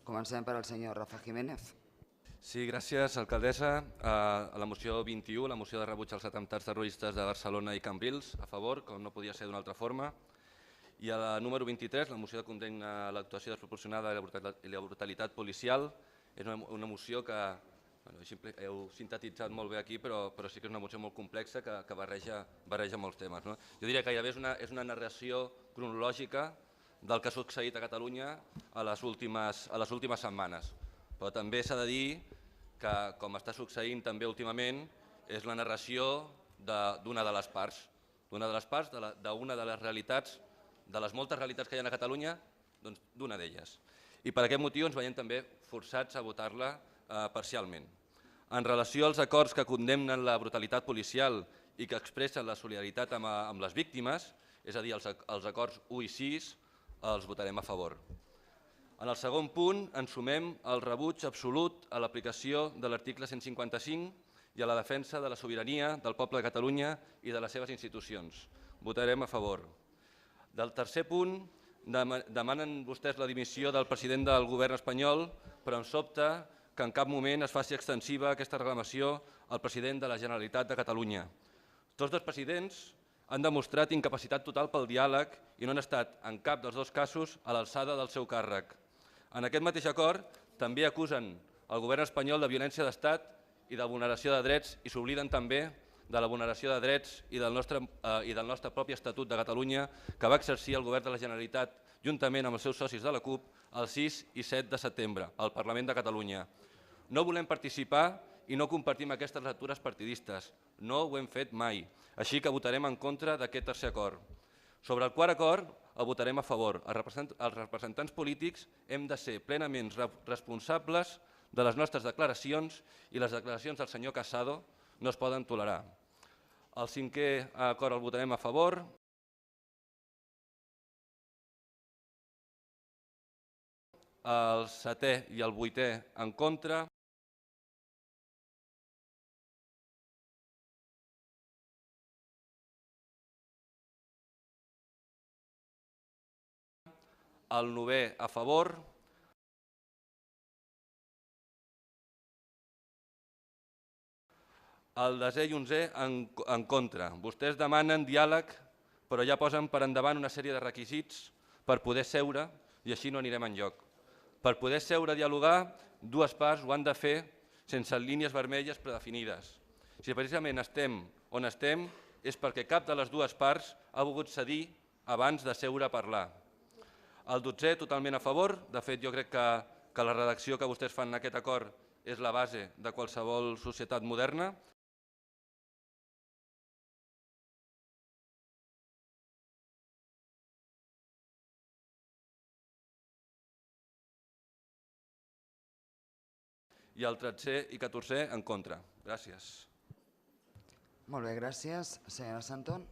Comencem per al senyor Rafa Jiménez. Sí, gràcies, alcaldessa. A la moció 21, la moció de rebuig als atemptats terroristes de Barcelona i Cambrils, a favor, com no podia ser d'una altra forma. I a la número 23, la moció de condemna a l'actuació desproporcionada i la brutalitat policial. És una moció que heu sintetitzat molt bé aquí, però sí que és una moció molt complexa que barreja molts temes. Jo diria que gairebé és una narració cronològica del que ha succeït a Catalunya a les últimes setmanes. Però també s'ha de dir que, com està succeint també últimament, és la narració d'una de les parts, d'una de les realitats, de les moltes realitats que hi ha a Catalunya, doncs d'una d'elles. I per aquest motiu ens veiem també forçats a votar-la parcialment. En relació als acords que condemnen la brutalitat policial i que expressen la solidaritat amb les víctimes, és a dir, els acords 1 i 6, els votarem a favor. En el segon punt ens sumem al rebuig absolut a l'aplicació de l'article 155 i a la defensa de la sobirania del poble de Catalunya i de les seves institucions. Votarem a favor. Del tercer punt, demanen vostès la dimissió del president del govern espanyol, però em sobta que en cap moment es faci extensiva aquesta reclamació al president de la Generalitat de Catalunya. Tots dos presidents han demostrat incapacitat total pel diàleg i no han estat, en cap dels dos casos, a l'alçada del seu càrrec. En aquest mateix acord també acusen el govern espanyol de violència d'estat i de vulneració de drets i s'obliden també de la vulneració de drets i del nostre propi Estatut de Catalunya que va exercir el govern de la Generalitat juntament amb els seus socis de la CUP el 6 i 7 de setembre al Parlament de Catalunya. No volem participar i no compartim aquestes lectures partidistes. No ho hem fet mai. Així que votarem en contra d'aquest tercer acord. Sobre el quart acord el votarem a favor. Els representants polítics hem de ser plenament responsables de les nostres declaracions i les declaracions del senyor Casado no es poden tolerar. El cinquè acord el votarem a favor. El setè i el vuitè en contra. El novè a favor. El desè i 11è en contra. Vostès demanen diàleg, però ja posen per endavant una sèrie de requisits per poder seure i així no anirem enlloc. Per poder seure a dialogar, dues parts ho han de fer sense línies vermelles predefinides. Si precisament estem on estem és perquè cap de les dues parts ha volgut cedir abans de seure a parlar. El 12è totalment a favor. De fet, jo crec que la redacció que vostès fan en aquest acord és la base de qualsevol societat moderna. I el 13è i 14è en contra. Gràcies. Molt bé, gràcies. Senyora Santón.